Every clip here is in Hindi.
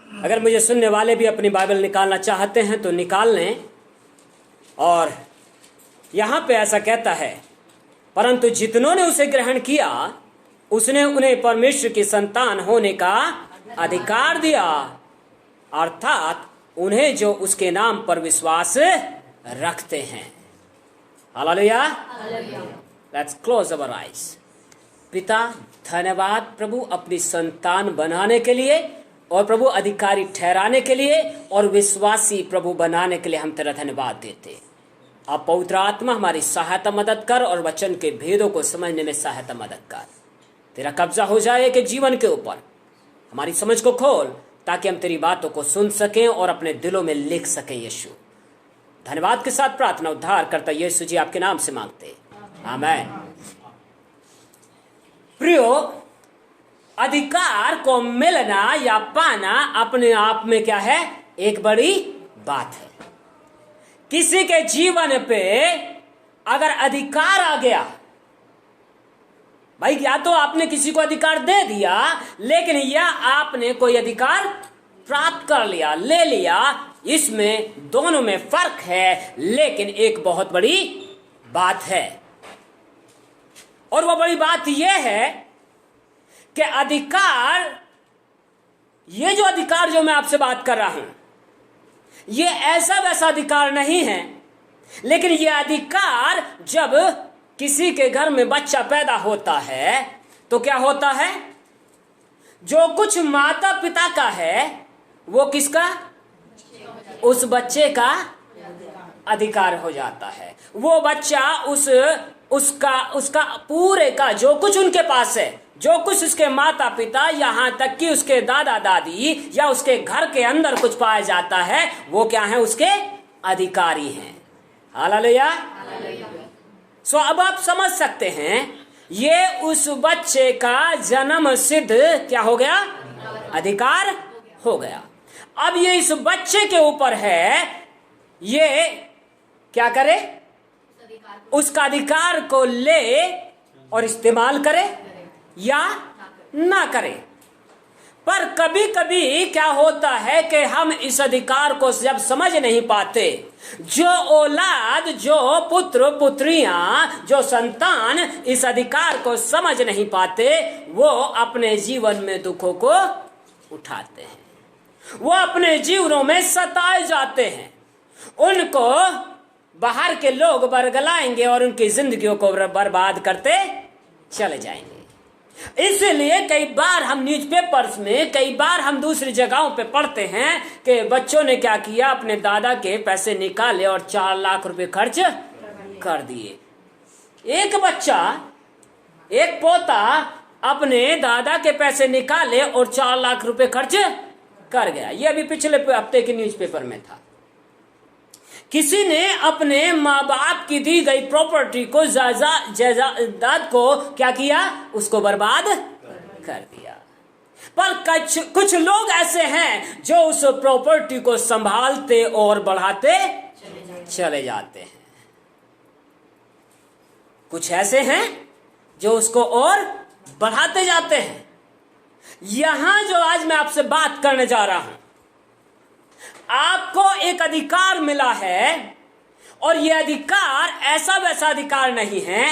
अगर मुझे सुनने वाले भी अपनी बाइबल निकालना चाहते हैं तो निकाल लें। और यहाँ पे ऐसा कहता है, परंतु जितनों ने उसे ग्रहण किया उसने उन्हें परमेश्वर की संतान होने का अधिकार दिया, अर्थात उन्हें जो उसके नाम पर विश्वास रखते हैं। Hallelujah. Let's close our eyes. पिता, धन्यवाद प्रभु अपनी संतान बनाने के लिए और प्रभु अधिकारी ठहराने के लिए और विश्वासी प्रभु बनाने के लिए हम तेरा धन्यवाद देते। आप पवित्र आत्मा हमारी सहायता मदद कर और वचन के भेदों को समझने में सहायता मदद कर। तेरा कब्जा हो जाए एक जीवन के ऊपर, हमारी समझ को खोल ताकि हम तेरी बातों को सुन सकें और अपने दिलों में लिख सकें। यीशु, धन्यवाद के साथ प्रार्थना उद्धार करता यीशु जी आपके नाम से मांगते, आमीन। प्रियो, अधिकार को मिलना या पाना अपने आप में क्या है? एक बड़ी बात है। किसी के जीवन पे अगर अधिकार आ गया, भाई या तो आपने किसी को अधिकार दे दिया, लेकिन या आपने कोई अधिकार प्राप्त कर लिया, ले लिया, इसमें दोनों में फर्क है, लेकिन एक बहुत बड़ी बात है। और वह बड़ी बात यह है कि अधिकार, ये जो अधिकार जो मैं आपसे बात कर रहा हूं, ये ऐसा वैसा अधिकार नहीं है, लेकिन ये अधिकार जब किसी के घर में बच्चा पैदा होता है तो क्या होता है? जो कुछ माता पिता का है वो किसका? उस बच्चे का अधिकार हो जाता है। वो बच्चा उसका पूरे का जो कुछ उनके पास है, जो कुछ उसके माता पिता, यहां तक कि उसके दादा दादी या उसके घर के अंदर कुछ पाया जाता है, वो क्या है? उसके अधिकारी हैं। हालेलुया। सो अब आप समझ सकते हैं, ये उस बच्चे का जन्म सिद्ध क्या हो गया? अधिकार हो गया। अब ये इस बच्चे के ऊपर है, ये क्या करे? उसका अधिकार को ले और इस्तेमाल करे या ना करे। पर कभी कभी क्या होता है कि हम इस अधिकार को जब समझ नहीं पाते, जो औलाद, जो पुत्र पुत्रियां, जो संतान इस अधिकार को समझ नहीं पाते, वो अपने जीवन में दुखों को उठाते हैं, वो अपने जीवनों में सताए जाते हैं। उनको बाहर के लोग बरगलाएंगे और उनकी जिंदगियों को बर्बाद करते चले जाएंगे। इसलिए कई बार हम न्यूज़पेपर्स में, कई बार हम दूसरी जगहों पे पढ़ते हैं कि बच्चों ने क्या किया? अपने दादा के पैसे निकाले और 4 लाख रुपए खर्च कर दिए। एक बच्चा, एक पोता अपने दादा के पैसे निकाले और 4 लाख रुपए खर्च कर गया। ये अभी पिछले हफ्ते के न्यूज़पेपर में था। किसी ने अपने माँ बाप की दी गई प्रॉपर्टी को, जायदाद को क्या किया? उसको बर्बाद कर दिया। पर कुछ लोग ऐसे हैं जो उस प्रॉपर्टी को संभालते और बढ़ाते चले जाते हैं। कुछ ऐसे हैं जो उसको और बढ़ाते जाते हैं। यहां जो आज मैं आपसे बात करने जा रहा हूं, आपको एक अधिकार मिला है, और यह अधिकार ऐसा वैसा अधिकार नहीं है,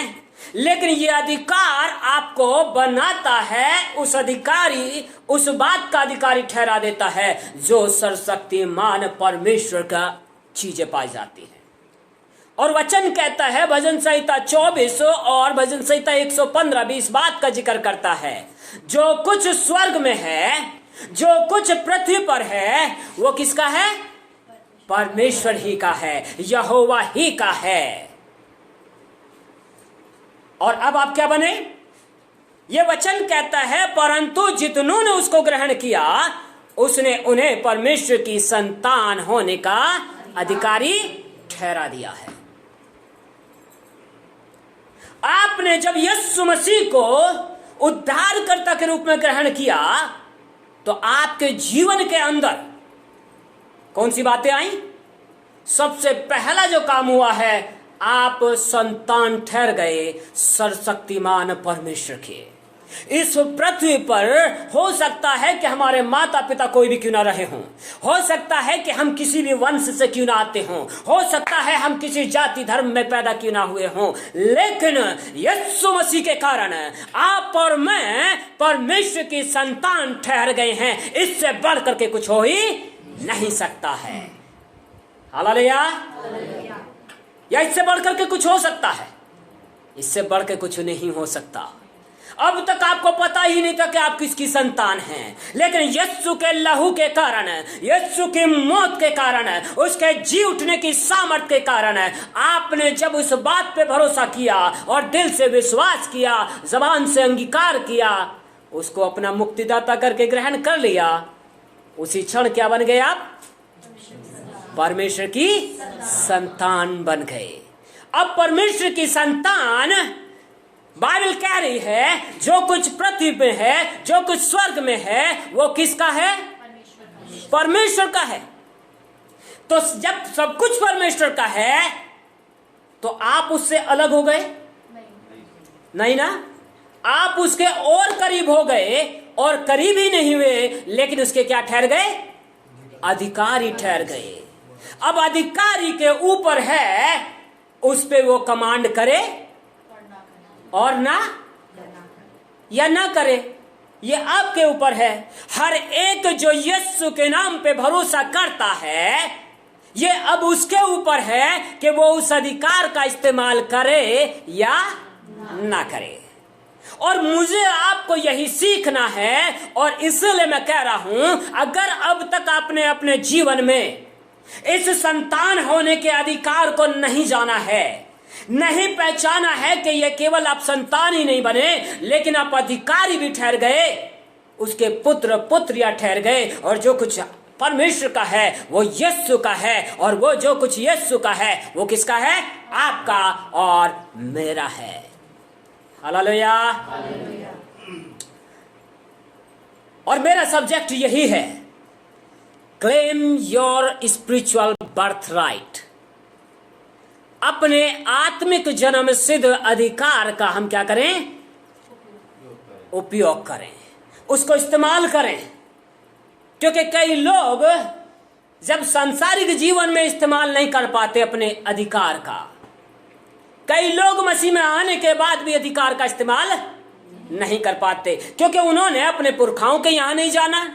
लेकिन यह अधिकार आपको बनाता है, उस अधिकारी, उस बात का अधिकारी ठहरा देता है जो सर्वशक्तिमान परमेश्वर का चीजें पाई जाती हैं। और वचन कहता है, भजन संहिता 24 और भजन संहिता 115 भी इस बात का जिक्र करता है, जो कुछ स्वर्ग में है, जो कुछ पृथ्वी पर है, वो किसका है? परमेश्वर ही का है, यहोवा ही का है। और अब आप क्या बने? ये वचन कहता है, परंतु जितनों ने उसको ग्रहण किया उसने उन्हें परमेश्वर की संतान होने का अधिकारी ठहरा दिया है। आपने जब यीशु मसीह को उद्धारकर्ता के रूप में ग्रहण किया तो आपके जीवन के अंदर कौन सी बातें आई? सबसे पहला जो काम हुआ है, आप संतान ठहर गए सर्वशक्तिमान परमेश्वर के। इस पृथ्वी पर हो सकता है कि हमारे माता पिता कोई भी क्यों ना रहे हों, हो सकता है कि हम किसी भी वंश से क्यों ना आते हों, हो सकता है हम किसी जाति धर्म में पैदा क्यों ना हुए हों, लेकिन यीशु मसीह के कारण आप और मैं परमेश्वर की संतान ठहर गए हैं। इससे बढ़ करके कुछ हो ही नहीं सकता है। हालेलुया। या इससे बढ़कर के कुछ हो सकता है? इससे बढ़ के कुछ नहीं हो सकता। अब तक आपको पता ही नहीं था कि आप किसकी संतान हैं, लेकिन यीशु के लहू के कारण, यीशु की मौत के कारण, उसके जी उठने की सामर्थ के कारण आपने जब उस बात पे भरोसा किया और दिल से विश्वास किया, जबान से अंगीकार किया, उसको अपना मुक्तिदाता करके ग्रहण कर लिया, उसी क्षण क्या बन गए आप? परमेश्वर की संतान बन गए। अब परमेश्वर की संतान, बाइबल कह रही है जो कुछ पृथ्वी पे है, जो कुछ स्वर्ग में है, वो किसका है? परमेश्वर का है। तो जब सब कुछ परमेश्वर का है तो आप उससे अलग हो गए? नहीं ना, आप उसके और करीब हो गए, और करीब ही नहीं हुए, लेकिन उसके क्या ठहर गए? अधिकारी ठहर गए। अब अधिकारी के ऊपर है, उस पे वो कमांड करे और ना या ना करे, ये आपके ऊपर है। हर एक जो यीशु के नाम पे भरोसा करता है, ये अब उसके ऊपर है कि वो उस अधिकार का इस्तेमाल करे या ना करे। और मुझे आपको यही सीखना है, और इसलिए मैं कह रहा हूं, अगर अब तक आपने अपने जीवन में इस संतान होने के अधिकार को नहीं जाना है, नहीं पहचाना है कि ये केवल आप संतान ही नहीं बने, लेकिन आप अधिकारी भी ठहर गए, उसके पुत्र पुत्रियां ठहर गए, और जो कुछ परमेश्वर का है वो यीशु का है, और वो जो कुछ यीशु का है वो किसका है? आपका और मेरा है। हालेलुया। और मेरा सब्जेक्ट यही है, claim your spiritual birth right. अपने आत्मिक जन्म सिद्ध अधिकार का हम क्या करें? उपयोग करें, उसको इस्तेमाल करें। क्योंकि कई लोग जब सांसारिक जीवन में इस्तेमाल नहीं कर पाते अपने अधिकार का, कई लोग मसीह में आने के बाद भी अधिकार का इस्तेमाल नहीं कर पाते, क्योंकि उन्होंने अपने पुरखाओं के यहां नहीं जाना।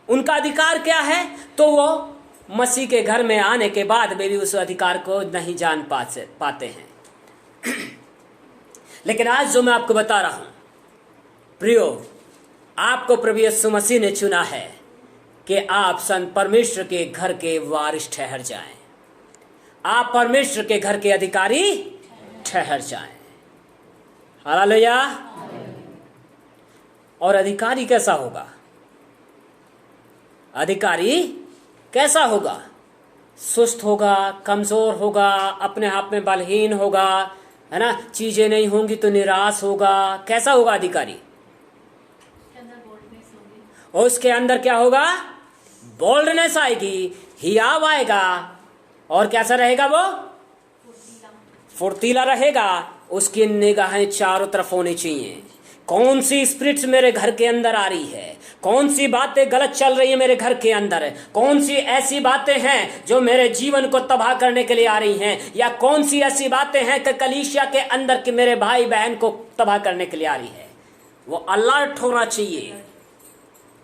उनका अधिकार क्या है? तो वो मसीह के घर में आने के बाद भी उस अधिकार को नहीं जान पाते हैं। लेकिन आज जो मैं आपको बता रहा हूं, प्रियो, आपको प्रभु यीशु मसीह ने चुना है कि आप परमेश्वर के घर के वारिस ठहर जाएं, आप परमेश्वर के घर के अधिकारी ठहर जाएं। हालेलुया। और अधिकारी कैसा होगा? अधिकारी कैसा होगा? सुस्त होगा, कमजोर होगा, अपने आप में बलहीन होगा, है ना, चीजें नहीं होंगी तो निराश होगा। कैसा होगा अधिकारी? और उसके अंदर क्या होगा? बोल्डनेस आएगी, हियाव आएगा, और कैसा रहेगा? वो फुर्तीला रहेगा। उसकी निगाहें चारों तरफ होनी चाहिए। कौन सी स्पिरिट्स मेरे घर के अंदर आ रही है, कौन सी बातें गलत चल रही है मेरे घर के अंदर, कौन सी ऐसी बातें हैं जो मेरे जीवन को तबाह करने के लिए आ रही हैं, या कौन सी ऐसी बातें हैं कि कलीसिया के अंदर के मेरे भाई बहन को तबाह करने के लिए आ रही है। वो अलर्ट होना चाहिए।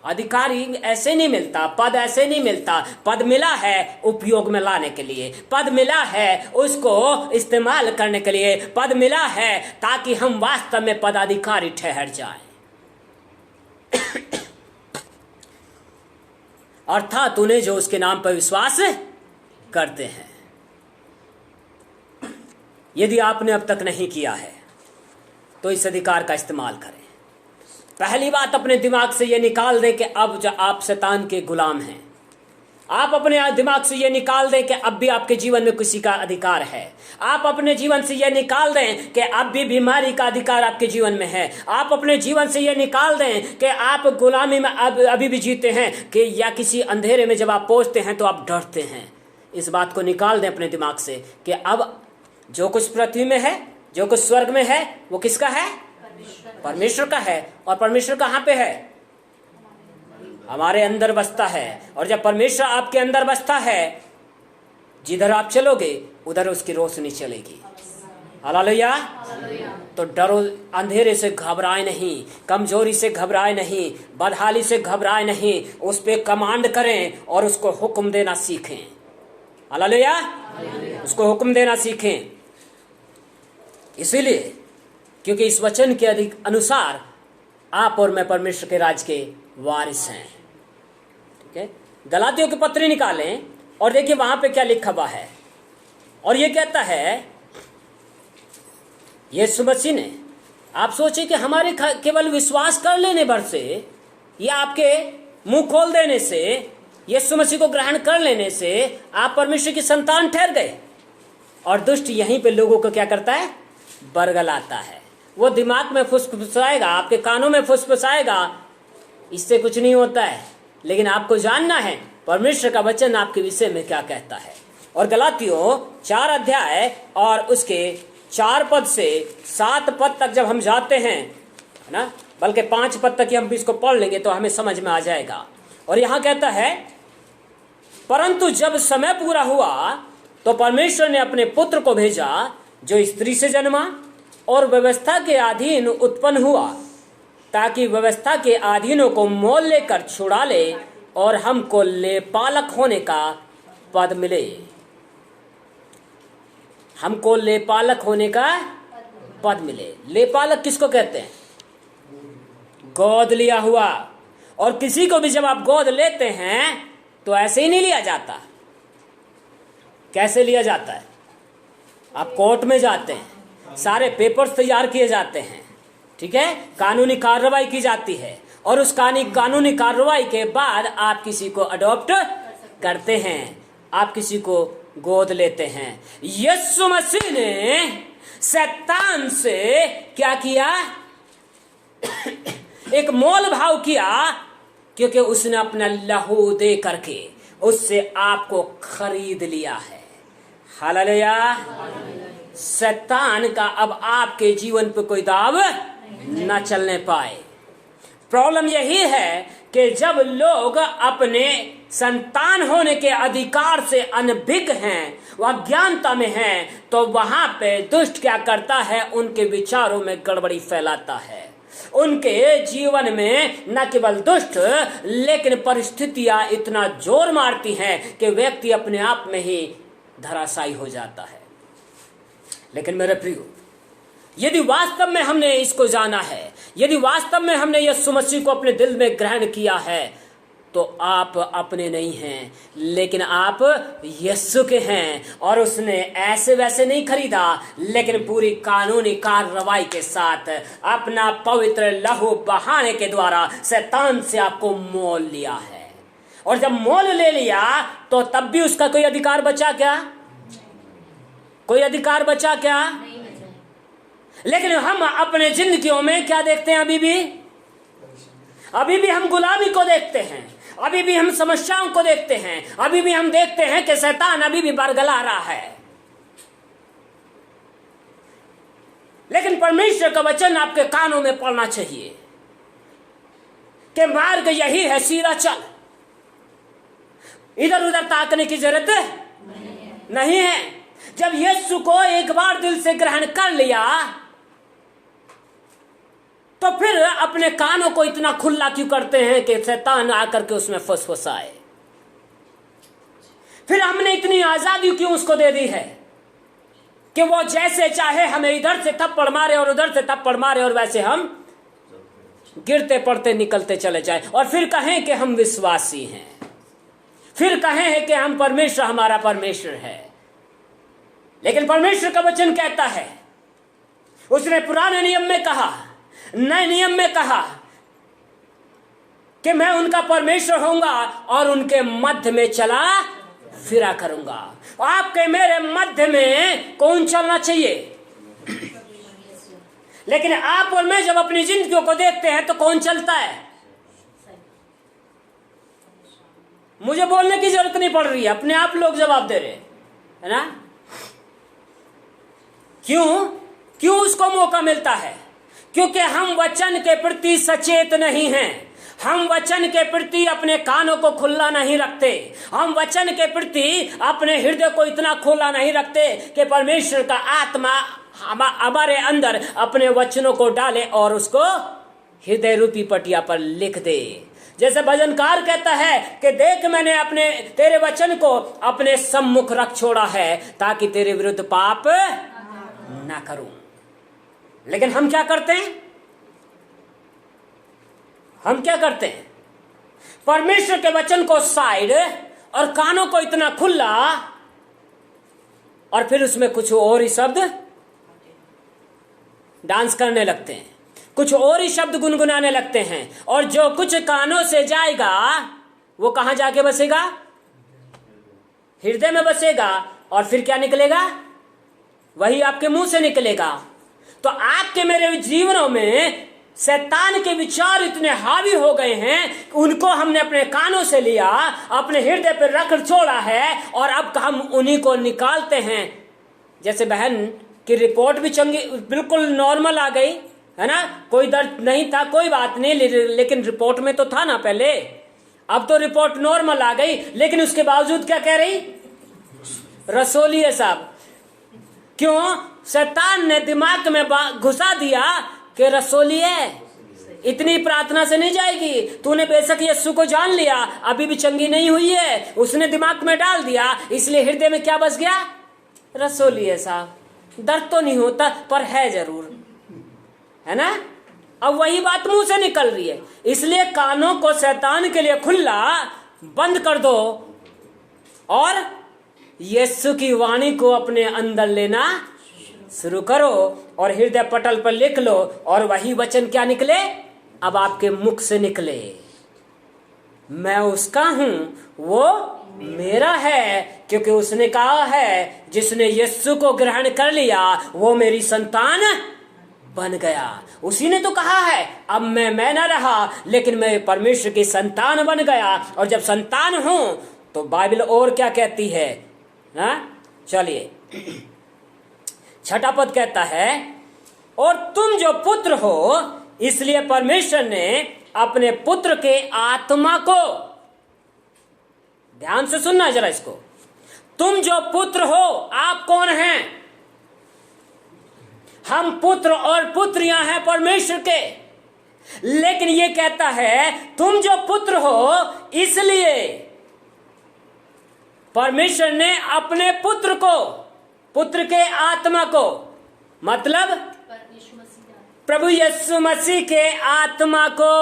अधिकारी ऐसे नहीं मिलता, पद ऐसे नहीं मिलता। पद मिला है उपयोग में लाने के लिए, पद मिला है उसको इस्तेमाल करने के लिए, पद मिला है ताकि हम वास्तव में पदाधिकारी ठहर जाएं। अर्थात उन्हें जो उसके नाम पर विश्वास करते हैं। यदि आपने अब तक नहीं किया है तो इस अधिकार का इस्तेमाल करें। पहली बात, अपने दिमाग से ये निकाल दें कि अब जो आप शैतान के गुलाम हैं। आप अपने दिमाग से ये निकाल दें कि अब भी आपके जीवन में किसी का अधिकार है। आप अपने जीवन से ये निकाल दें कि अब भी बीमारी का अधिकार आपके जीवन में है। आप अपने जीवन से ये निकाल दें कि आप गुलामी में अभी भी जीते हैं, कि या किसी अंधेरे में जब आप पहुंचते हैं तो आप डरते हैं। इस बात को निकाल दें अपने दिमाग से कि अब जो कुछ पृथ्वी में है, जो कुछ स्वर्ग में है, वो किसका है? परमेश्वर का है। और परमेश्वर कहाँ पे है? हमारे अंदर बसता है। और जब परमेश्वर आपके अंदर बसता है, जिधर आप चलोगे उधर उसकी रोशनी चलेगी। हालेलुया। तो डरो, अंधेरे से घबराए नहीं, कमजोरी से घबराए नहीं, बदहाली से घबराए नहीं, उस पे कमांड करें और उसको हुक्म देना सीखें। हालेलुया। उसको हुक्म देना सीखें। इसीलिए क्योंकि इस वचन के अनुसार आप और मैं परमेश्वर के राज के वारिस हैं। ठीक है, गलातियों की पत्री निकालें और देखिए वहां पे क्या लिखा हुआ है। और ये कहता है यीशु मसीह ने, आप सोचिए कि हमारे केवल विश्वास कर लेने भर से या आपके मुंह खोल देने से, यीशु मसीह को ग्रहण कर लेने से आप परमेश्वर की संतान ठहर गए। और दुष्ट यहीं पे लोगों को क्या करता है? बरगलाता है। वो दिमाग में फुसफुसाएगा, आपके कानों में फुसफुसाएगा, इससे कुछ नहीं होता है। लेकिन आपको जानना है परमेश्वर का वचन आपके विषय में क्या कहता है। और गलातियों 4 अध्याय और उसके 4 पद से 7 पद तक जब हम जाते हैं, है ना, बल्कि 5 पद तक ही हम इसको पढ़ लेंगे तो हमें समझ में आ जाएगा। और यहां कहता है, परंतु जब समय पूरा हुआ तो परमेश्वर ने अपने पुत्र को भेजा, जो स्त्री से जन्मा और व्यवस्था के अधीन उत्पन्न हुआ, ताकि व्यवस्था के अधीनों को मोल लेकर छुड़ा ले और हमको लेपालक होने का पद मिले। हमको लेपालक होने का पद मिले। लेपालक किसको कहते हैं? गोद लिया हुआ। और किसी को भी जब आप गोद लेते हैं तो ऐसे ही नहीं लिया जाता। कैसे लिया जाता है? आप कोर्ट में जाते हैं, सारे पेपर्स तैयार किए जाते हैं, ठीक है, कानूनी कार्रवाई की जाती है, और उस कानूनी कार्रवाई के बाद आप किसी को अडॉप्ट करते हैं, आप किसी को गोद लेते हैं। यीशु मसीह ने शैतान से क्या किया? एक मोल भाव किया, क्योंकि उसने अपना लहू दे करके उससे आपको खरीद लिया है। हालेलुया। शैतान का अब आपके जीवन पे कोई दाव न चलने पाए। प्रॉब्लम यही है कि जब लोग अपने संतान होने के अधिकार से अनभिज्ञ हैं, वह अज्ञानता में हैं, तो वहां पे दुष्ट क्या करता है? उनके विचारों में गड़बड़ी फैलाता है। उनके जीवन में न केवल दुष्ट लेकिन परिस्थितियां इतना जोर मारती हैं कि व्यक्ति अपने आप में ही धराशायी हो जाता है। लेकिन मेरे प्रियो, यदि वास्तव में हमने इसको जाना है, यदि वास्तव में हमने यीशु मसीह को अपने दिल में ग्रहण किया है, तो आप अपने नहीं हैं, लेकिन आप यीशु के हैं। और उसने ऐसे वैसे नहीं खरीदा, लेकिन पूरी कानूनी कार्रवाई के साथ अपना पवित्र लहू बहाने के द्वारा शैतान से आपको मोल लिया है। और जब मोल ले लिया तो तब भी उसका कोई अधिकार बचा क्या? कोई अधिकार बचा क्या? लेकिन हम अपने जिंदगियों में क्या देखते हैं? अभी भी हम गुलामी को देखते हैं, अभी भी हम समस्याओं को देखते हैं, अभी भी हम देखते हैं कि शैतान अभी भी बरगला रहा है। लेकिन परमेश्वर का वचन आपके कानों में पड़ना चाहिए कि मार्ग यही है, सीधा चल, इधर उधर ताकने की जरूरत नहीं है। जब यीशु को एक बार दिल से ग्रहण कर लिया तो फिर अपने कानों को इतना खुला क्यों करते हैं कि शैतान आकर के उसमें फुसफुसाए? फिर हमने इतनी आजादी क्यों उसको दे दी है कि वो जैसे चाहे हमें इधर से थप्पड़ मारे और उधर से थप्पड़ मारे, और वैसे हम गिरते पड़ते निकलते चले जाए, और फिर कहें कि हम विश्वासी हैं, फिर कहें कि हम परमेश्वर हमारा परमेश्वर है। लेकिन परमेश्वर का वचन कहता है, उसने पुराने नियम में कहा, नए नियम में कहा कि मैं उनका परमेश्वर होऊंगा और उनके मध्य में चला फिरा करूंगा। आपके मेरे मध्य में कौन चलना चाहिए? लेकिन आप और मैं जब अपनी जिंदगियों को देखते हैं तो कौन चलता है? मुझे बोलने की जरूरत नहीं पड़ रही है, अपने आप लोग जवाब दे रहे है ना। क्यों उसको मौका मिलता है? क्योंकि हम वचन के प्रति सचेत नहीं हैं। हम वचन के प्रति अपने कानों को खुला नहीं रखते। हम वचन के प्रति अपने हृदय को इतना खुला नहीं रखते कि परमेश्वर का आत्मा हमारे अंदर अपने वचनों को डाले और उसको हृदय रूपी पटिया पर लिख दे। जैसे भजनकार कहता है कि देख मैंने अपने तेरे वचन को अपने सम्मुख रख छोड़ा है ताकि तेरे विरुद्ध पाप ना करूं। लेकिन हम क्या करते हैं? हम क्या करते हैं? परमेश्वर के वचन को साइड और कानों को इतना खुला और फिर उसमें कुछ और ही शब्द डांस करने लगते हैं, कुछ और ही शब्द गुनगुनाने लगते हैं, और जो कुछ कानों से जाएगा वो कहां जाके बसेगा? हृदय में बसेगा। और फिर क्या निकलेगा? वही आपके मुंह से निकलेगा। तो आपके मेरे जीवनों में शैतान के विचार इतने हावी हो गए हैं, उनको हमने अपने कानों से लिया, अपने हृदय पर रख छोड़ा है, और अब हम उन्हीं को निकालते हैं। जैसे बहन की रिपोर्ट भी चंगी बिल्कुल नॉर्मल आ गई है ना, कोई दर्द नहीं था, कोई बात नहीं, लेकिन रिपोर्ट में तो था ना पहले। अब तो रिपोर्ट नॉर्मल आ गई, लेकिन उसके बावजूद क्या कह रही? रसोली है साहब। क्यों? शैतान ने दिमाग में घुसा दिया कि रसोली है, इतनी प्रार्थना से नहीं जाएगी। तूने बेशक यीशु को जान लिया, अभी भी चंगी नहीं हुई है, उसने दिमाग में डाल दिया, इसलिए हृदय में क्या बस गया? रसोली है साहब। दर्द तो नहीं होता पर है जरूर, है ना। अब वही बात मुंह से निकल रही है। इसलिए कानों को शैतान के लिए खुला बंद कर दो और यीशु की वाणी को अपने अंदर लेना शुरू करो और हृदय पटल पर लिख लो, और वही वचन क्या निकले? अब आपके मुख से निकले, मैं उसका हूं, वो मेरा है, क्योंकि उसने कहा है जिसने यीशु को ग्रहण कर लिया वो मेरी संतान बन गया। उसी ने तो कहा है अब मैं ना रहा, लेकिन मैं परमेश्वर की संतान बन गया। और जब संतान हूं तो बाइबल और क्या कहती है ना? चलिए, छठा पद कहता है, और तुम जो पुत्र हो इसलिए परमेश्वर ने अपने पुत्र के आत्मा को, ध्यान से सुनना जरा इसको, तुम जो पुत्र हो, आप कौन हैं? हम पुत्र और पुत्रियां हैं परमेश्वर के। लेकिन ये कहता है तुम जो पुत्र हो, इसलिए परमेश्वर ने अपने पुत्र को, पुत्र के आत्मा को, मतलब प्रभु यीशु मसीह के आत्मा को,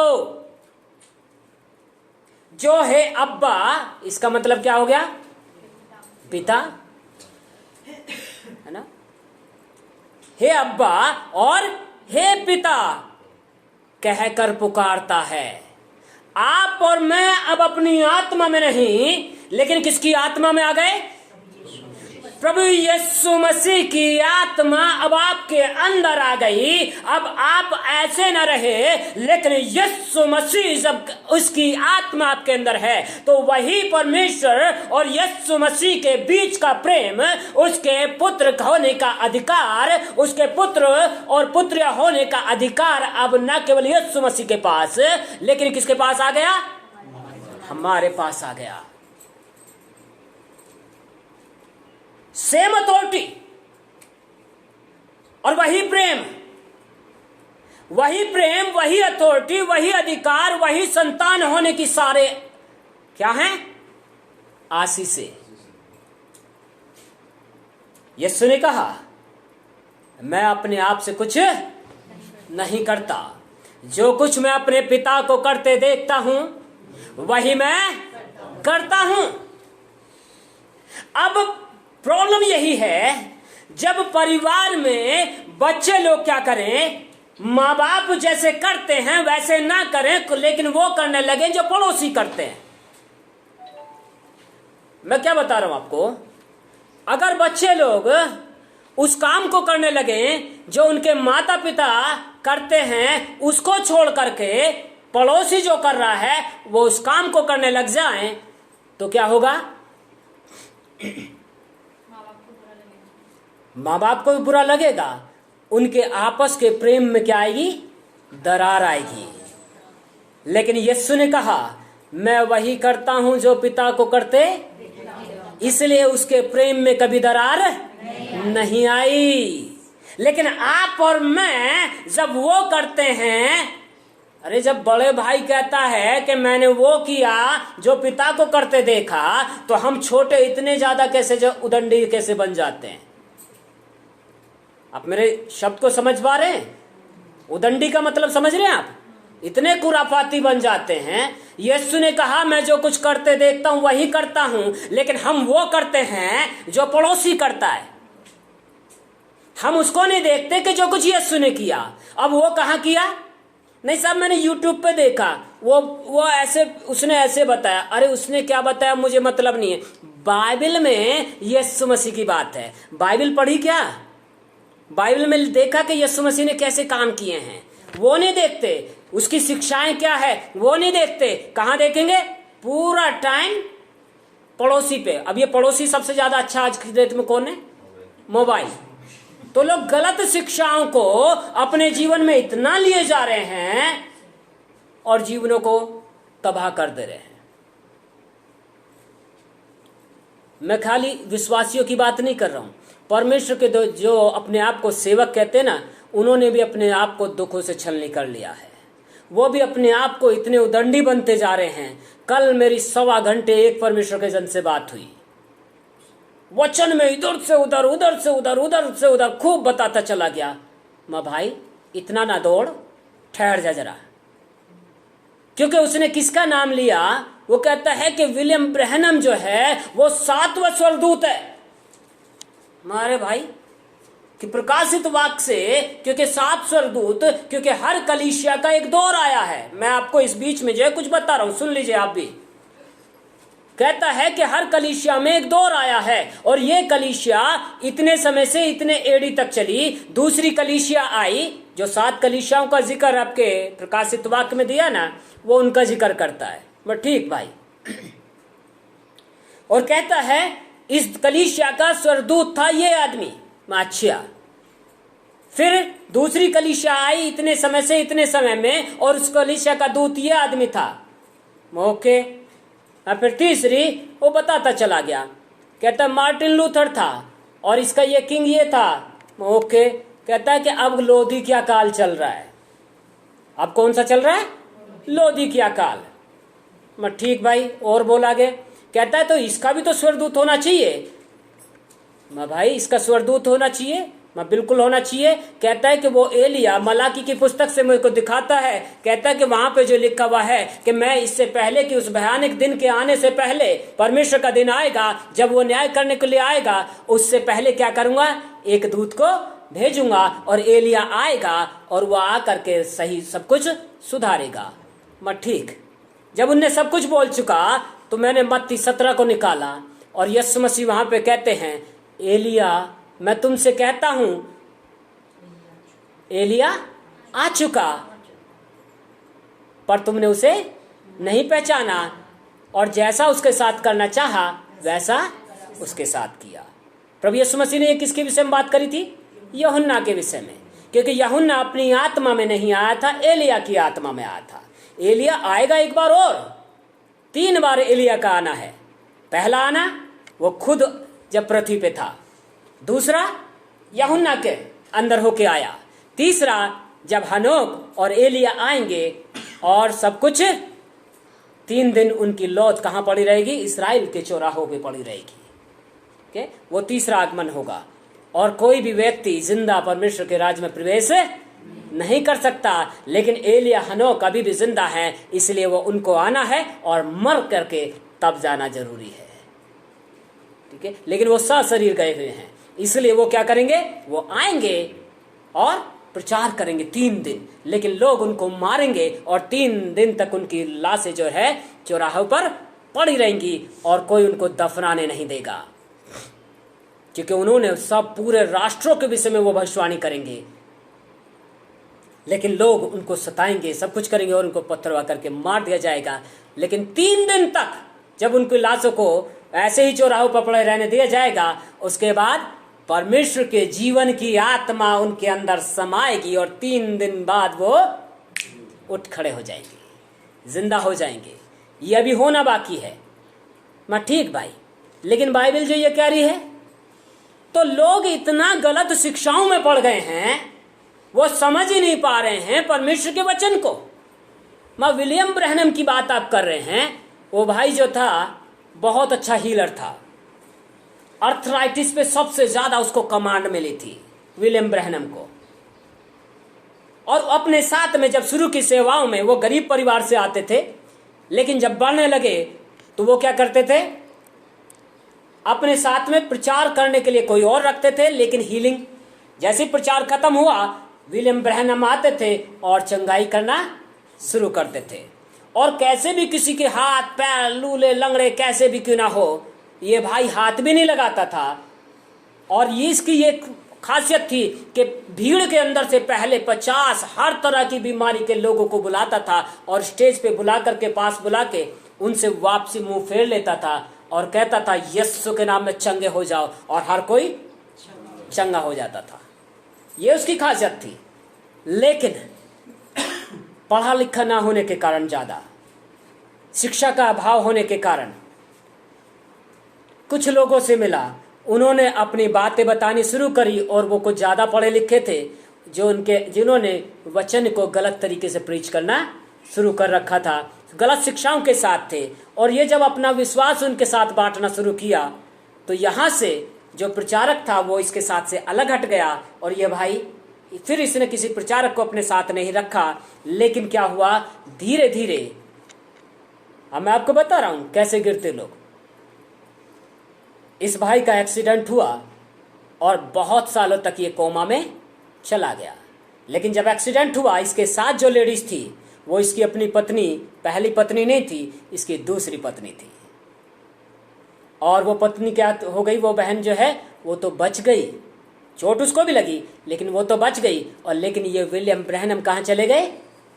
जो है अब्बा, इसका मतलब क्या हो गया? पिता, है ना। हे अब्बा और हे पिता कहकर पुकारता है। आप और मैं अब अपनी आत्मा में नहीं, लेकिन किसकी आत्मा में आ गए? प्रभु यीशु मसीह की आत्मा अब आपके अंदर आ गई। अब आप ऐसे न रहे, लेकिन यीशु मसीह जब उसकी आत्मा आपके अंदर है तो वही परमेश्वर और यीशु मसीह के बीच का प्रेम, उसके पुत्र होने का अधिकार, उसके पुत्र और पुत्रिया होने का अधिकार अब न केवल यीशु मसीह के पास, लेकिन किसके पास आ गया? हमारे पास आ गया। सेम अथॉरिटी और वही प्रेम, वही अथॉरिटी, वही अधिकार, वही संतान होने की सारे क्या हैं? आशीषें। यीशु ने कहा मैं अपने आप से कुछ नहीं करता, जो कुछ मैं अपने पिता को करते देखता हूं वही मैं करता हूं। अब प्रॉब्लम यही है, जब परिवार में बच्चे लोग क्या करें, माँ बाप जैसे करते हैं वैसे ना करें, लेकिन वो करने लगे जो पड़ोसी करते हैं। मैं क्या बता रहा हूं आपको, अगर बच्चे लोग उस काम को करने लगे जो उनके माता पिता करते हैं, उसको छोड़ करके पड़ोसी जो कर रहा है वो उस काम को करने लग जाएं, तो क्या होगा? माँ बाप को भी बुरा लगेगा, उनके आपस के प्रेम में क्या आएगी? दरार आएगी। लेकिन यीशु ने कहा मैं वही करता हूं जो पिता को करते, इसलिए उसके प्रेम में कभी दरार नहीं आई। लेकिन आप और मैं जब वो करते हैं, अरे जब बड़े भाई कहता है कि मैंने वो किया जो पिता को करते देखा, तो हम छोटे इतने ज्यादा कैसे जो उदंडी कैसे बन जाते हैं? आप मेरे शब्द को समझ पा रहे हैं? उदंडी का मतलब समझ रहे हैं आप? इतने कुराफाती बन जाते हैं। यीशु ने कहा मैं जो कुछ करते देखता हूं वही करता हूं, लेकिन हम वो करते हैं जो पड़ोसी करता है। हम उसको नहीं देखते कि जो कुछ यीशु ने किया। अब वो कहाँ किया? नहीं साहब मैंने यूट्यूब पे देखा, वो ऐसे उसने ऐसे बताया। अरे उसने क्या बताया मुझे मतलब नहीं है। बाइबल में यीशु मसीह की बात है। बाइबल पढ़ी क्या? बाइबल में देखा कि यीशु मसीह ने कैसे काम किए हैं, वो नहीं देखते। उसकी शिक्षाएं क्या है वो नहीं देखते। कहाँ देखेंगे? पूरा टाइम पड़ोसी पे। अब ये पड़ोसी सबसे ज्यादा अच्छा आज की डेट में कौन है? मोबाइल। तो लोग गलत शिक्षाओं को अपने जीवन में इतना लिए जा रहे हैं और जीवनों को तबाह कर दे रहे हैं। मैं खाली विश्वासियों की बात नहीं कर रहा हूं। परमेश्वर के जो अपने आप को सेवक कहते हैं ना, उन्होंने भी अपने आप को दुखों से छलनी कर लिया है। वो भी अपने आप को इतने उदंडी बनते जा रहे हैं। कल मेरी 1.25 घंटे एक परमेश्वर के जन से बात हुई। वचन में इधर से उधर, उधर से उधर, उधर से उधर खूब बताता चला गया। माँ भाई इतना ना दौड़, ठहर जा जरा। क्योंकि उसने किसका नाम लिया? वो कहता है कि विलियम ब्रैनम जो है वो 7वां स्वर्गदूत है। मारे भाई कि प्रकाशित वाक्य से, क्योंकि 7 स्वर्गदूत, क्योंकि हर कलीसिया का एक दौर आया है। मैं आपको इस बीच में जो है कुछ बता रहा हूं, सुन लीजिए आप भी। कहता है कि हर कलीसिया में एक दौर आया है और ये कलीसिया इतने समय से इतने एडी तक चली। दूसरी कलीसिया आई, जो 7 कलीसियाओं का जिक्र आपके प्रकाशित वाक्य में दिया ना, वो उनका जिक्र करता है। मैं ठीक भाई। और कहता है इस कलीसिया का स्वर्गदूत था ये आदमी। अच्छा, फिर दूसरी कलीसिया आई इतने समय से इतने समय में, और उस कलीसिया का दूत ये आदमी था। ओके। और फिर तीसरी वो बताता चला गया। कहता मार्टिन लूथर था और इसका ये किंग ये था। ओके। कहता है कि अब लौदीकिया काल चल रहा है। अब कौन सा चल रहा है? लौदीकिया काल। मैं ठीक भाई। और बोला आगे। कहता है तो इसका भी तो स्वर्गदूत होना चाहिए। मैं भाई इसका स्वर्गदूत होना चाहिए, मैं बिल्कुल होना चाहिए। कहता है कि वो एलिया मलाकी की पुस्तक से मेरे को दिखाता है। कहता है कि वहां पे जो लिखा हुआ है कि मैं इससे पहले कि उस भयानक दिन के आने से पहले, परमेश्वर का दिन आएगा जब वो न्याय करने के लिए आएगा, उससे पहले क्या करूंगा? एक दूत को भेजूंगा और एलिया आएगा और वो आकर के सही सब कुछ सुधारेगा। मैं ठीक। जब उनने सब कुछ बोल चुका तो मैंने मत्ती 17 को निकाला और यीशु मसीह वहां पे कहते हैं एलिया, मैं तुमसे कहता हूं एलिया आ चुका, पर तुमने उसे नहीं पहचाना और जैसा उसके साथ करना चाहा वैसा उसके साथ किया। प्रभु यीशु मसीह ने किसके विषय में बात करी थी? यूहन्ना के विषय में। क्योंकि यूहन्ना अपनी आत्मा में नहीं आया था, एलिया की आत्मा में आया था। एलिया आएगा एक बार और। 3 बार एलिया का आना है। पहला आना वो खुद जब पृथ्वी पे था, दूसरा यूहन्ना के अंदर होके आया, तीसरा जब हनोक और एलिया आएंगे और सब कुछ 3 दिन उनकी लौट कहां पड़ी रहेगी? इस्राएल के चौराहों पे पड़ी रहेगी। ओके, वो तीसरा आगमन होगा और कोई भी व्यक्ति जिंदा परमेश्वर के राज्य में प्रवेश नहीं कर सकता। लेकिन एलिया हनोक अभी भी जिंदा है, इसलिए वो उनको आना है और मर करके तब जाना जरूरी है। ठीक है, लेकिन वो सशरीर गए हुए हैं, इसलिए वो क्या करेंगे? वो आएंगे और प्रचार करेंगे 3 दिन, लेकिन लोग उनको मारेंगे और 3 दिन तक उनकी लाशें जो है चौराहों पर पड़ी रहेंगी और कोई उनको दफनाने नहीं देगा, क्योंकि उन्होंने सब पूरे राष्ट्रों के विषय में वो भविष्यवाणी करेंगे। लेकिन लोग उनको सताएंगे, सब कुछ करेंगे और उनको पत्थरवा करके मार दिया जाएगा। लेकिन 3 दिन तक जब उनकी लाशों को ऐसे ही चौराहों पर पड़े रहने दिया जाएगा, उसके बाद परमेश्वर के जीवन की आत्मा उनके अंदर समाएगी और 3 दिन बाद वो उठ खड़े हो जाएंगे, जिंदा हो जाएंगे। ये अभी होना बाकी है। मैं ठीक भाई, लेकिन बाइबल जो ये कह रही है, तो लोग इतना गलत शिक्षाओं में पड़ गए हैं, वो समझ ही नहीं पा रहे हैं परमेश्वर के वचन को। मैं विलियम ब्रैनम की बात आप कर रहे हैं। वो भाई जो था बहुत अच्छा हीलर था, अर्थराइटिस पे सबसे ज्यादा उसको कमांड मिली थी विलियम ब्रैनम को। और अपने साथ में जब शुरू की सेवाओं में वो गरीब परिवार से आते थे, लेकिन जब बढ़ने लगे तो वो क्या करते थे, अपने साथ में प्रचार करने के लिए कोई और रखते थे, लेकिन हीलिंग जैसे प्रचार खत्म हुआ विलियम ब्रैनम आते थे और चंगाई करना शुरू करते थे। और कैसे भी किसी के हाथ पैर लूले लंगड़े कैसे भी क्यों ना हो, ये भाई हाथ भी नहीं लगाता था। और ये इसकी ये खासियत थी कि भीड़ के अंदर से पहले 50 हर तरह की बीमारी के लोगों को बुलाता था और स्टेज पे बुला करके पास बुला के उनसे वापसी मुंह फेर लेता था और कहता था यीशु के नाम में चंगे हो जाओ, और हर कोई चंगा हो जाता था। ये उसकी खासियत थी। लेकिन पढ़ा लिखा ना होने के कारण, ज्यादा शिक्षा का अभाव होने के कारण कुछ लोगों से मिला, उन्होंने अपनी बातें बतानी शुरू करी और वो कुछ ज्यादा पढ़े लिखे थे जिन्होंने वचन को गलत तरीके से प्रीच करना शुरू कर रखा था, गलत शिक्षाओं के साथ थे। और ये जब अपना विश्वास उनके साथ बांटना शुरू किया तो यहाँ से जो प्रचारक था वो इसके साथ से अलग हट गया। और ये भाई फिर इसने किसी प्रचारक को अपने साथ नहीं रखा। लेकिन क्या हुआ, धीरे धीरे, अब मैं आपको बता रहा हूं कैसे गिरते लोग। इस भाई का एक्सीडेंट हुआ और बहुत सालों तक ये कोमा में चला गया। लेकिन जब एक्सीडेंट हुआ, इसके साथ जो लेडीज थी वो इसकी अपनी पत्नी, पहली पत्नी नहीं थी, इसकी दूसरी पत्नी थी। और वो पत्नी क्या हो गई, वो बहन जो है वो तो बच गई, चोट उसको भी लगी लेकिन वो तो बच गई। और लेकिन ये विलियम ब्रैनम कहाँ चले गए,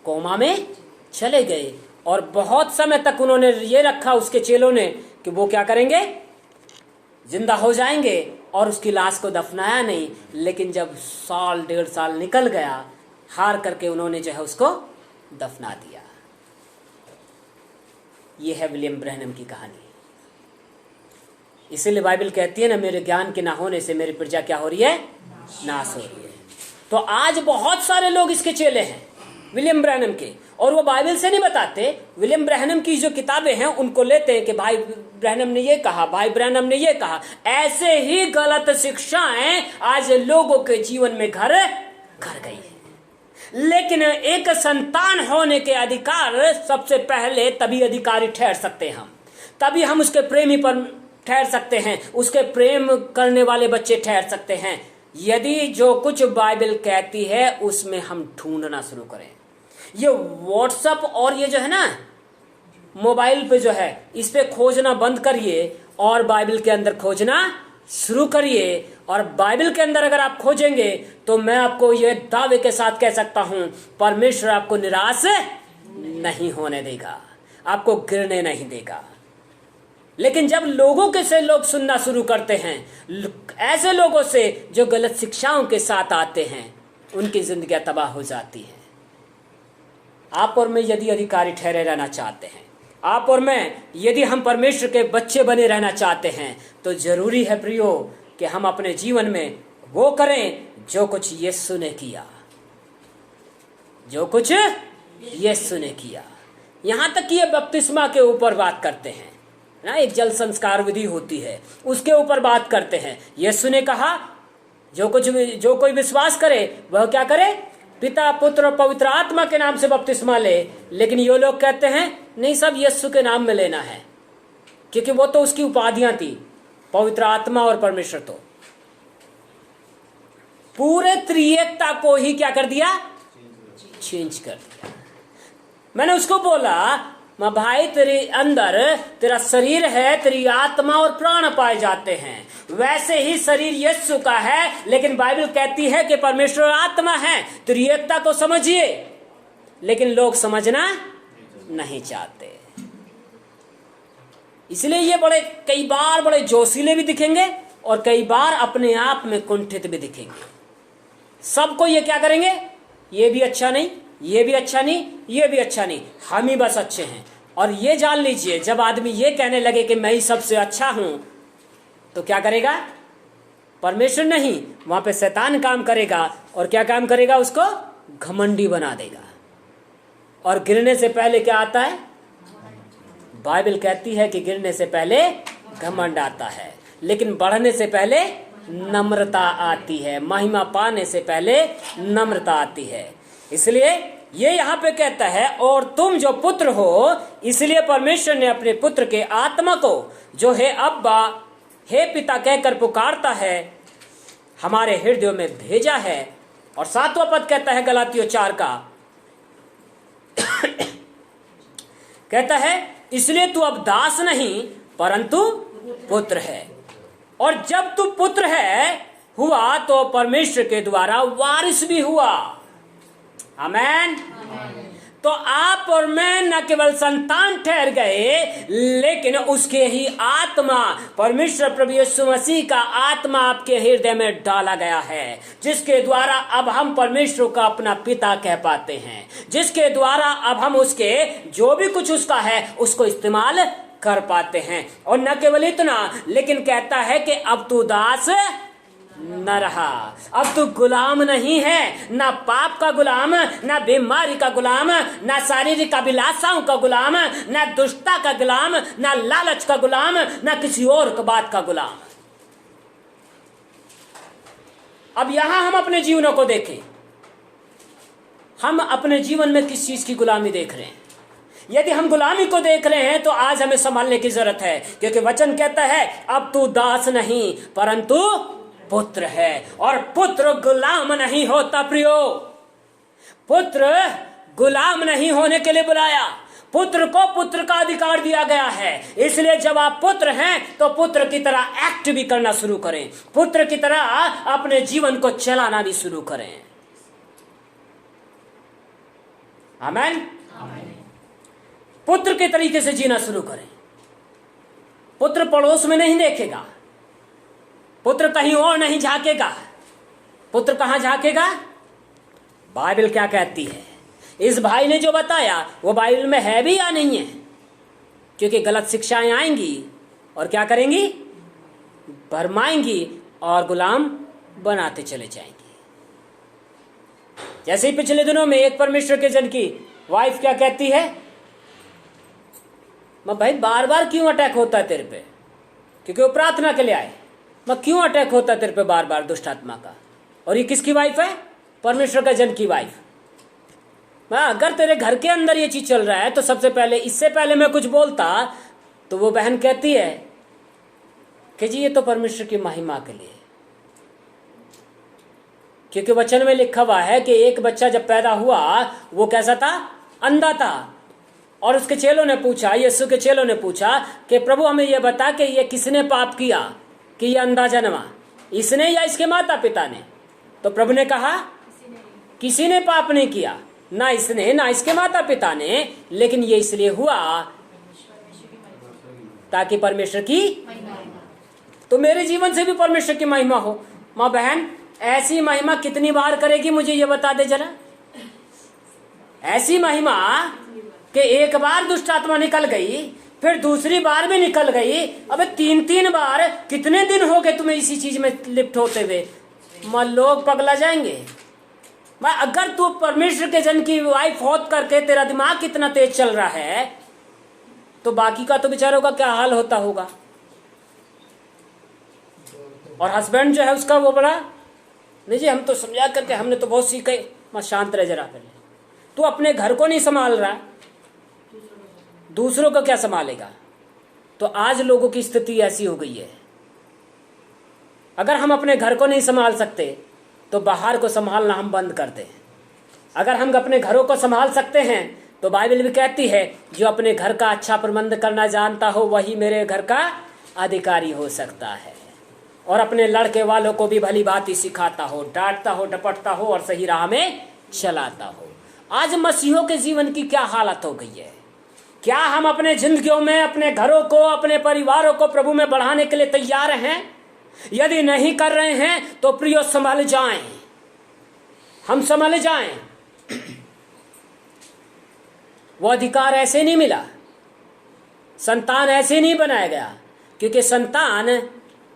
कोमा में चले गए। और बहुत समय तक उन्होंने ये रखा उसके चेलों ने कि वो क्या करेंगे, जिंदा हो जाएंगे, और उसकी लाश को दफनाया नहीं। लेकिन जब 1.5 साल निकल गया, हार करके उन्होंने जो है उसको दफना दिया। ये है विलियम ब्रैनम की कहानी। इसीलिए बाइबल कहती है ना, मेरे ज्ञान के ना होने से मेरी प्रजा क्या हो रही है, नाश हो रही है। तो आज बहुत सारे लोग इसके चेले हैं विलियम ब्रैनम के, और वो बाइबल से नहीं बताते। विलियम ब्रैनम की जो किताबें हैं उनको लेते हैं कि भाई ब्रैनम ने ये कहा, भाई ब्रैनम ने ये कहा। ऐसे ही गलत शिक्षाएं आज लोगों के जीवन में घर कर गई है। लेकिन एक संतान होने के अधिकार सबसे पहले तभी अधिकारी ठहर सकते हैं हम, तभी हम उसके प्रेमी पर ठहर सकते हैं, उसके प्रेम करने वाले बच्चे ठहर सकते हैं, यदि जो कुछ बाइबल कहती है उसमें हम ढूंढना शुरू करें। ये व्हाट्सएप और ये जो है ना मोबाइल पे जो है, इस पे खोजना बंद करिए और बाइबल के अंदर खोजना शुरू करिए। और बाइबल के अंदर अगर आप खोजेंगे तो मैं आपको ये दावे के साथ कह सकता हूं, परमेश्वर आपको निराश नहीं होने देगा, आपको गिरने नहीं देगा। लेकिन जब लोगों के से लोग सुनना शुरू करते हैं, ऐसे लोगों से जो गलत शिक्षाओं के साथ आते हैं, उनकी जिंदगी तबाह हो जाती है। आप और मैं यदि अधिकारी ठहरे रहना चाहते हैं, आप और मैं यदि हम परमेश्वर के बच्चे बने रहना चाहते हैं, तो जरूरी है प्रियो कि हम अपने जीवन में वो करें जो कुछ यीशु ने किया, जो कुछ यीशु ने किया। यहां तक कि ये बपतिस्मा के ऊपर बात करते हैं ना, एक जल संस्कार विधि होती है, उसके ऊपर बात करते हैं। यीशु ने कहा जो कोई विश्वास करे वह क्या करे, पिता पुत्र और पवित्र आत्मा के नाम से बपतिस्मा ले। लेकिन ये लोग कहते हैं नहीं, सब यीशु के नाम में लेना है, क्योंकि वो तो उसकी उपाधियां थी, पवित्र आत्मा और परमेश्वर। तो पूरे त्रिएकता को ही क्या कर दिया, चेंज कर दिया। मैंने उसको बोला, मां भाई तेरे अंदर तेरा शरीर है, तेरी आत्मा और प्राण पाए जाते हैं, वैसे ही शरीर यीशु का है। लेकिन बाइबल कहती है कि परमेश्वर आत्मा है। त्रिएकता को समझिए, लेकिन लोग समझना नहीं चाहते। इसलिए ये कई बार बड़े जोशीले भी दिखेंगे और कई बार अपने आप में कुंठित भी दिखेंगे। सबको ये क्या करेंगे, ये भी अच्छा नहीं, ये भी अच्छा नहीं, ये भी अच्छा नहीं, हम ही बस अच्छे हैं। और ये जान लीजिए, जब आदमी ये कहने लगे कि मैं ही सबसे अच्छा हूं, तो क्या करेगा, परमेश्वर नहीं, वहां पे शैतान काम करेगा। और क्या काम करेगा, उसको घमंडी बना देगा। और गिरने से पहले क्या आता है, बाइबल कहती है कि गिरने से पहले घमंड आता है, लेकिन बढ़ने से पहले नम्रता आती है। महिमा पाने से पहले नम्रता आती है। इसलिए ये यहाँ पे कहता है, और तुम जो पुत्र हो, इसलिए परमेश्वर ने अपने पुत्र के आत्मा को, जो है अब्बा, हे पिता कहकर पुकारता है, हमारे हृदयों में भेजा है। और 7वां पद कहता है गलातियों 4 का, कहता है, इसलिए तू अब दास नहीं परंतु पुत्र है। और जब तू पुत्र है हुआ तो परमेश्वर के द्वारा वारिस भी हुआ। आमेन। तो आप और मैं न केवल संतान ठहर गए, लेकिन उसके ही आत्मा, परमेश्वर प्रभु यीशु मसीह का आत्मा आपके हृदय में डाला गया है, जिसके द्वारा अब हम परमेश्वर का अपना पिता कह पाते हैं, जिसके द्वारा अब हम उसके जो भी कुछ उसका है उसको इस्तेमाल कर पाते हैं। और न केवल इतना, लेकिन कहता है कि अब तू दास न रहा, अब तू गुलाम नहीं है, ना पाप का गुलाम, ना बीमारी का गुलाम, ना शारीरिक अभिलाषाओं का गुलाम, ना दुष्टता का गुलाम, ना लालच का गुलाम, ना किसी और बात का गुलाम। अब यहां हम अपने जीवनों को देखें, हम अपने जीवन में किस चीज की गुलामी देख रहे हैं। यदि हम गुलामी को देख रहे हैं तो आज हमें संभालने की जरूरत है, क्योंकि वचन कहता है अब तू दास नहीं परंतु पुत्र है। और पुत्र गुलाम नहीं होता प्रियो, पुत्र गुलाम नहीं होने के लिए बुलाया, पुत्र को पुत्र का अधिकार दिया गया है। इसलिए जब आप पुत्र हैं तो पुत्र की तरह एक्ट भी करना शुरू करें, पुत्र की तरह अपने जीवन को चलाना भी शुरू करें। आमेन। पुत्र के तरीके से जीना शुरू करें। पुत्र पड़ोस में नहीं देखेगा, पुत्र कहीं और नहीं झांकेगा, पुत्र कहां झांकेगा, बाइबल क्या कहती है। इस भाई ने जो बताया वो बाइबल में है भी या नहीं है, क्योंकि गलत शिक्षाएं आएंगी और क्या करेंगी, भरमाएंगी और गुलाम बनाते चले जाएंगी। जैसे ही पिछले दिनों में एक परमेश्वर के जन की वाइफ क्या कहती है, मैं भाई बार बार क्यों अटैक होता है तेरे पे, क्योंकि वो प्रार्थना के लिए आए, मैं क्यों अटैक होता है तेरे पे बार बार दुष्ट आत्मा का। और ये किसकी वाइफ है, परमेश्वर का जन की वाइफ। मैं अगर तेरे घर के अंदर ये चीज चल रहा है तो सबसे पहले, इससे पहले मैं कुछ बोलता तो वो बहन कहती है कि जी ये तो परमेश्वर की महिमा के लिए, क्योंकि वचन में लिखा हुआ है कि एक बच्चा जब पैदा हुआ वो कैसा था, अंधा था। और उसके चेलों ने पूछा, यीशु के चेलों ने पूछा कि प्रभु हमें यह बता कि ये किसने पाप किया कि ये अंधा जन्मा, इसने या इसके माता पिता ने। तो प्रभु ने कहा किसी ने पाप नहीं किया, ना इसने ना इसके माता पिता ने, लेकिन ये इसलिए हुआ ताकि परमेश्वर की, तो मेरे जीवन से भी परमेश्वर की महिमा हो। माँ बहन, ऐसी महिमा कितनी बार करेगी मुझे ये बता दे जरा। ऐसी महिमा कि एक बार दुष्ट आत्मा निकल गई, फिर दूसरी बार भी निकल गई, अबे 3-3 बार, कितने दिन हो गए तुम्हें इसी चीज में लिप्त होते हुए। मां लोग पगला जाएंगे। मैं अगर तू परमेश्वर के जन की वाइफ होत करके तेरा दिमाग कितना तेज चल रहा है, तो बाकी का तो बेचारों का क्या हाल होता होगा। और हस्बैंड जो है उसका वो बड़ा, नहीं जी हम तो समझा करके, हमने तो बहुत सीखे। मैं शांत रह जरा पहले, तू अपने घर को नहीं संभाल रहा, दूसरों को क्या संभालेगा। तो आज लोगों की स्थिति ऐसी हो गई है, अगर हम अपने घर को नहीं संभाल सकते तो बाहर को संभालना हम बंद कर दें। अगर हम अपने घरों को संभाल सकते हैं तो बाइबल भी कहती है जो अपने घर का अच्छा प्रबंध करना जानता हो वही मेरे घर का अधिकारी हो सकता है। और अपने लड़के वालों को भी भली बात ही सिखाता हो, डांटता हो, डपटता हो और सही राह में चलाता हो। आज मसीहों के जीवन की क्या हालत हो गई है। क्या हम अपने जिंदगियों में अपने घरों को, अपने परिवारों को प्रभु में बढ़ाने के लिए तैयार हैं? यदि नहीं कर रहे हैं तो प्रियो संभल जाएं, हम संभल जाएं। वो अधिकार ऐसे नहीं मिला, संतान ऐसे नहीं बनाया गया, क्योंकि संतान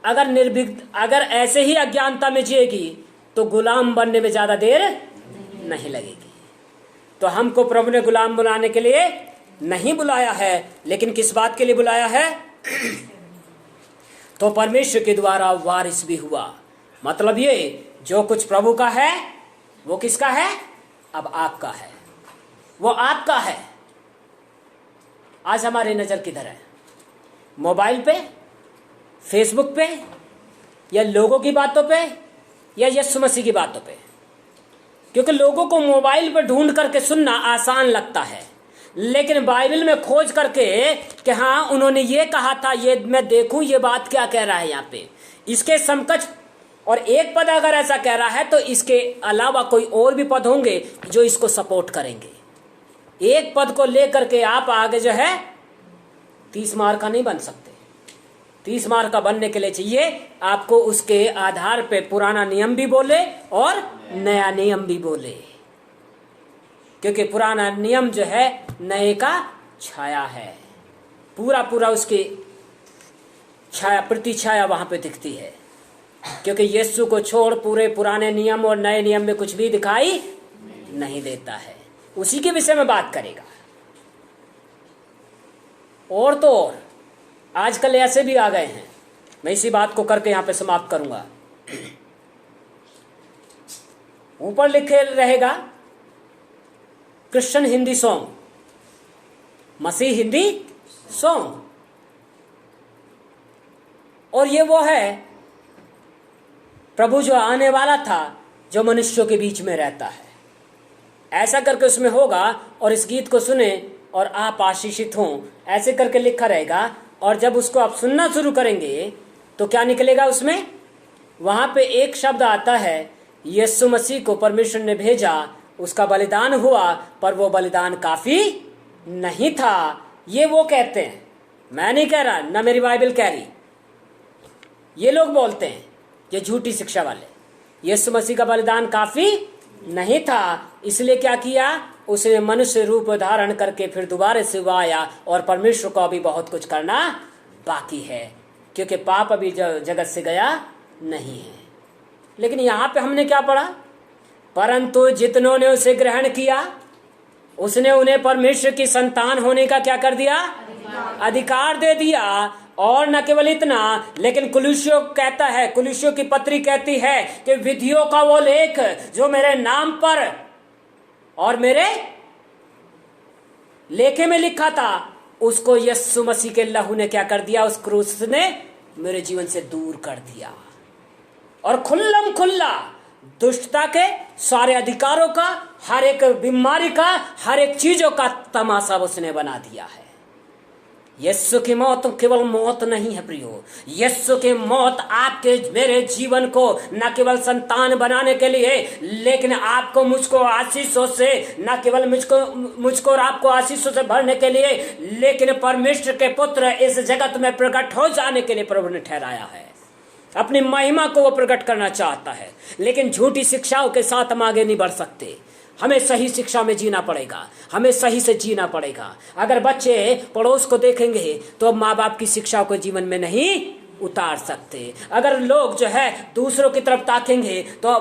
अगर ऐसे ही अज्ञानता में जिएगी तो गुलाम बनने में ज्यादा देर नहीं लगेगी। तो हमको प्रभु ने गुलाम बनाने के लिए नहीं बुलाया है, लेकिन किस बात के लिए बुलाया है? तो परमेश्वर के द्वारा वारिस भी हुआ। मतलब ये जो कुछ प्रभु का है वो किसका है? अब आपका है, वो आपका है। आज हमारी नजर किधर है? मोबाइल पे, फेसबुक पे, या लोगों की बातों पे, या यीशु मसीह की बातों पे? क्योंकि लोगों को मोबाइल पर ढूंढ करके सुनना आसान लगता है, लेकिन बाइबल में खोज करके कि हाँ उन्होंने ये कहा था, ये मैं देखूं ये बात क्या कह रहा है यहाँ पे, इसके समकक्ष और एक पद अगर ऐसा कह रहा है तो इसके अलावा कोई और भी पद होंगे जो इसको सपोर्ट करेंगे। एक पद को लेकर के आप आगे जो है 30 मार्क का नहीं बन सकते। 30 मार्क का बनने के लिए चाहिए आपको उसके आधार पे पुराना नियम भी बोले और नया नियम भी बोले, क्योंकि पुराना नियम जो है नए का छाया है, पूरा पूरा उसकी छाया प्रतिछाया वहां पे दिखती है। क्योंकि यीशु को छोड़ पूरे पुराने नियम और नए नियम में कुछ भी दिखाई नहीं देता है। उसी के विषय में बात करेगा। और तो और आजकल ऐसे भी आ गए हैं, मैं इसी बात को करके यहां पे समाप्त करूंगा। ऊपर लिखे रहेगा क्रिश्चियन हिंदी सॉन्ग, मसीह हिंदी सॉन्ग, और ये वो है प्रभु जो आने वाला था, जो मनुष्यों के बीच में रहता है, ऐसा करके उसमें होगा। और इस गीत को सुने और आप आशीषित हों, ऐसे करके लिखा रहेगा। और जब उसको आप सुनना शुरू करेंगे तो क्या निकलेगा उसमें? वहां पे एक शब्द आता है, यीशु मसीह को परमेश्वर ने भेजा, उसका बलिदान हुआ, पर वो बलिदान काफी नहीं था। ये वो कहते हैं, मैं नहीं कह रहा, ना मेरी बाइबल कह रही, ये लोग बोलते हैं, ये झूठी शिक्षा वाले। यीशु मसीह का बलिदान काफी नहीं था, इसलिए क्या किया? उसने मनुष्य रूप धारण करके फिर दोबारा से आया, और परमेश्वर को अभी बहुत कुछ करना बाकी है, क्योंकि पाप अभी जगत से गया नहीं है। लेकिन यहाँ पे हमने क्या पढ़ा? परंतु जितनों ने उसे ग्रहण किया, उसने उन्हें परमेश्वर की संतान होने का क्या कर दिया? अधिकार दे दिया। और न केवल इतना, लेकिन कुलुस्सियों कहता है, कुलुस्सियों की पत्री कहती है कि विधियों का वो लेख जो मेरे नाम पर और मेरे लेखे में लिखा था, उसको यीशु मसीह के लहू ने क्या कर दिया? उस क्रूस ने मेरे जीवन से दूर कर दिया, और खुल्लम खुल्ला दुष्टता के सारे अधिकारों का, हर एक बीमारी का, हर एक चीजों का तमाशा उसने बना दिया है। यीशु की मौत केवल मौत नहीं है प्रियो, यीशु की मौत आपके मेरे जीवन को न केवल संतान बनाने के लिए, लेकिन आपको मुझको आशीषों से, न केवल मुझको और आपको आशीषों से भरने के लिए, लेकिन परमेश्वर के पुत्र इस जगत में प्रकट हो जाने के लिए प्रभु ने ठहराया है। अपनी महिमा को वो प्रकट करना चाहता है, लेकिन झूठी शिक्षाओं के साथ हम आगे नहीं बढ़ सकते। हमें सही शिक्षा में जीना पड़ेगा, हमें सही से जीना पड़ेगा। अगर बच्चे पड़ोस को देखेंगे तो माँ बाप की शिक्षा को जीवन में नहीं उतार सकते। अगर लोग जो है दूसरों की तरफ ताकेंगे तो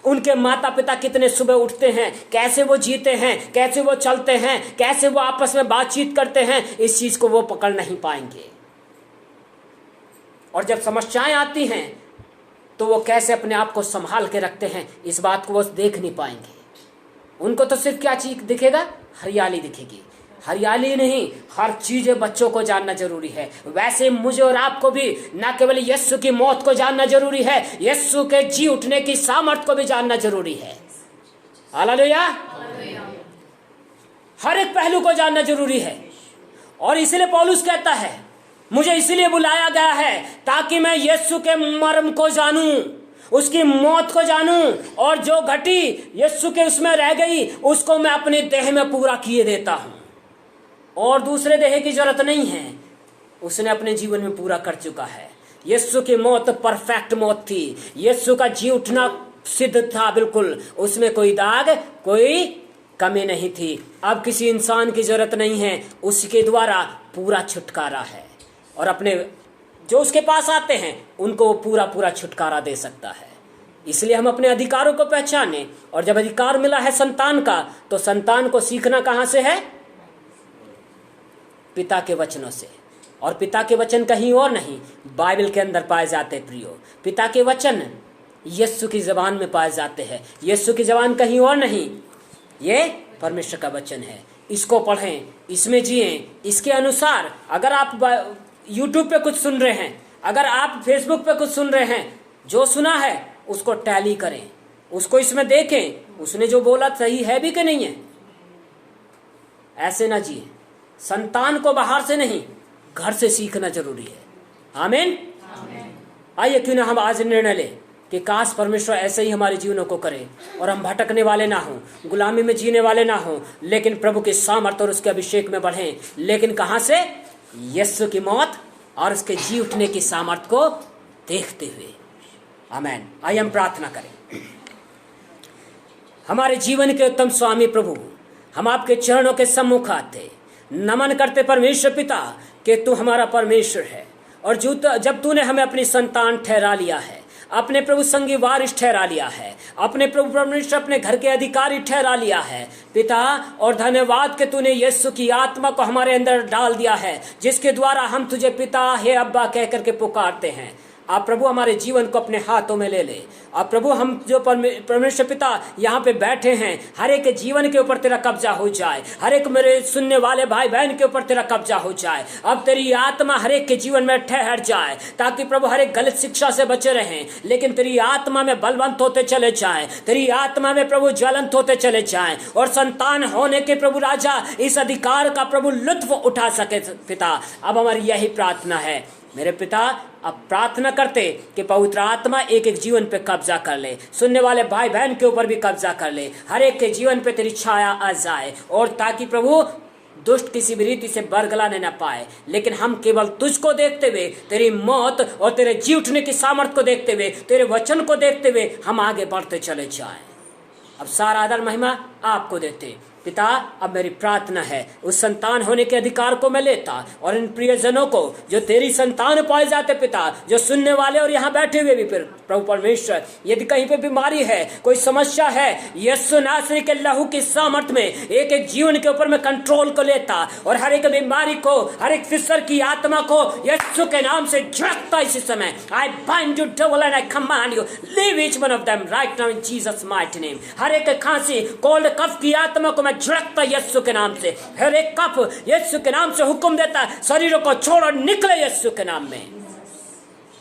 उनके माता पिता कितने सुबह उठते हैं, कैसे वो जीते हैं, कैसे वो चलते हैं, कैसे वो आपस में बातचीत करते हैं, इस चीज को वो पकड़ नहीं पाएंगे। और जब समस्याएं आती हैं तो वो कैसे अपने आप को संभाल के रखते हैं, इस बात को वो देख नहीं पाएंगे। उनको तो सिर्फ क्या चीज दिखेगा? हरियाली दिखेगी। हरियाली नहीं, हर चीज बच्चों को जानना जरूरी है। वैसे मुझे और आपको भी न केवल यीशु की मौत को जानना जरूरी है, यीशु के जी उठने की सामर्थ को भी जानना जरूरी है। हालेलुया। हर एक पहलू को जानना जरूरी है। और इसलिए पौलुस कहता है, मुझे इसलिए बुलाया गया है ताकि मैं यीशु के मर्म को जानूं, उसकी मौत को जानूं, और जो घटी यीशु के उसमें रह गई उसको मैं अपने देह में पूरा किए देता हूं। और दूसरे देह की जरूरत नहीं है, उसने अपने जीवन में पूरा कर चुका है। यीशु की मौत परफेक्ट मौत थी। यीशु का जी उठना सिद्ध था, बिल्कुल, उसमें कोई दाग, कोई कमी नहीं थी। अब किसी इंसान की जरूरत नहीं है, उसके द्वारा पूरा छुटकारा है, और अपने जो उसके पास आते हैं उनको वो पूरा पूरा छुटकारा दे सकता है। इसलिए हम अपने अधिकारों को पहचाने, और जब अधिकार मिला है संतान का, तो संतान को सीखना कहां से है? पिता के वचनों से। और पिता के वचन कहीं और नहीं, बाइबल के अंदर पाए जाते प्रियो। पिता के वचन यीशु की जबान में पाए जाते हैं। यीशु की जबान कहीं और नहीं, ये परमेश्वर का वचन है। इसको पढ़ें, इसमें जिएं, इसके अनुसार। अगर आप यूट्यूब पे कुछ सुन रहे हैं, अगर आप फेसबुक पे कुछ सुन रहे हैं, जो सुना है उसको टैली करें, उसको इसमें देखें, उसने जो बोला सही है भी कि नहीं है। ऐसे ना जिए। संतान को बाहर से नहीं, घर से सीखना जरूरी है। आमीन। आइए क्यों ना हम आज निर्णय लें कि काश परमेश्वर ऐसे ही हमारे जीवनों को करे, और हम भटकने वाले ना हों, गुलामी में जीने वाले ना हों, लेकिन प्रभु के सामर्थ और उसके अभिषेक में बढ़ें। लेकिन कहां से? यीशु की मौत और उसके जी उठने की सामर्थ को देखते हुए। आमीन। आइए हम प्रार्थना करें। हमारे जीवन के उत्तम स्वामी प्रभु, हम आपके चरणों के सम्मुख आते, नमन करते परमेश्वर पिता कि तू हमारा परमेश्वर है, और जब तूने हमें अपनी संतान ठहरा लिया है, अपने प्रभु संगी वारिस ठहरा लिया है, अपने प्रभु परमेश्वर अपने घर के अधिकारी ठहरा लिया है पिता, और धन्यवाद कि तूने यीशु की आत्मा को हमारे अंदर डाल दिया है, जिसके द्वारा हम तुझे पिता हे अब्बा कह करके पुकारते हैं। आप प्रभु हमारे जीवन को अपने हाथों में ले ले। आप प्रभु हम जो परमेश्वर पिता यहाँ पे बैठे हैं, हर एक के जीवन के ऊपर तेरा कब्जा हो जाए, हर एक मेरे सुनने वाले भाई बहन के ऊपर तेरा कब्जा हो जाए। अब तेरी आत्मा हर एक के जीवन में ठहर जाए, ताकि प्रभु हर एक गलत शिक्षा से बचे रहें, लेकिन तेरी आत्मा में बलवंत होते चले जाए, तेरी आत्मा में प्रभु ज्वलंत होते चले जाए, और संतान होने के प्रभु राजा इस अधिकार का प्रभु लुत्फ उठा सके पिता। अब हमारी यही प्रार्थना है मेरे पिता। अब प्रार्थना करते कि पवित्र आत्मा एक एक जीवन पे कब्जा कर ले, सुनने वाले भाई बहन के ऊपर भी कब्जा कर ले, हर एक के जीवन पे तेरी छाया आ जाए, और ताकि प्रभु दुष्ट किसी भी रीति से बरगलाने न पाए, लेकिन हम केवल तुझको देखते हुए, तेरी मौत और तेरे जी उठने की सामर्थ को देखते हुए, तेरे वचन को देखते हुए हम आगे बढ़ते चले जाएं। अब सारा आदर महिमा आपको देते पिता। अब मेरी प्रार्थना है उस संतान होने के अधिकार को मैं लेता, और इन प्रियजनों को जो तेरी संतान पाए जाते पिता, जो सुनने वाले और यहाँ बैठे हुए भी प्रभु परमेश्वर, यदि कहीं पे बीमारी है, कोई समस्या है, यीशु नासरी के लहू की सामर्थ में एक एक जीवन के ऊपर मैं कंट्रोल को लेता, और हर एक बीमारी को, हर एक फिसर की आत्मा को यीशु के नाम से झड़कता इसी समय। I bind you devil and I command you leave each one of them right now in Jesus mighty name. हर एक खांसी, कोल्ड कफ की आत्मा को झड़कता यीशु के नाम से, हर एक कफ यीशु के नाम से हुक्म देता, शरीरों को छोड़ और निकले यीशु के नाम में।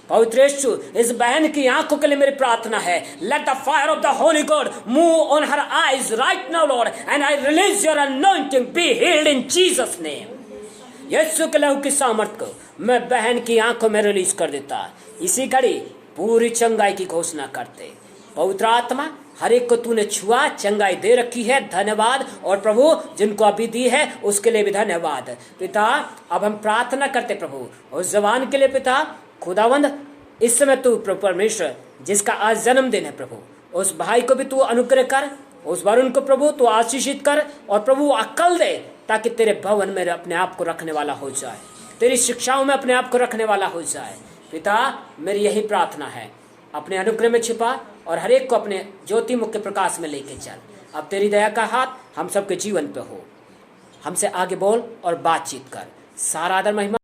पवित्र यीशु, इस बहन की आंखों के लिए मेरी प्रार्थना है, let the fire of the holy God move on her eyes right now Lord, and I release your anointing, be healed in Jesus name. यीशु के लहू की सामर्थ को मैं बहन की आंखों में रिलीज कर देता। इसी घड़ी पूरी चंगाई की घोषणा करते। पवित्र आत्मा, हर एक को तूने छुआ, चंगाई दे रखी है, धन्यवाद। और प्रभु जिनको अभी दी है उसके लिए भी धन्यवाद पिता। अब हम प्रार्थना करते प्रभु उस जवान के लिए पिता खुदावंद, इस समय तू प्रभु परमेश्वर जिसका आज जन्मदिन है प्रभु, उस भाई को भी तू अनुग्रह कर, उस वरुण को प्रभु तू आशीषित कर, और प्रभु अक्ल दे, ताकि तेरे भवन में अपने आप को रखने वाला हो जाए, तेरी शिक्षाओं में अपने आप को रखने वाला हो जाए पिता। मेरी यही प्रार्थना है, अपने अनुग्रह में छिपा और हर एक को अपने ज्योति मुख के प्रकाश में लेके चल। अब तेरी दया का हाथ हम सबके जीवन पे हो, हमसे आगे बोल और बातचीत कर। सारा आदर महिमा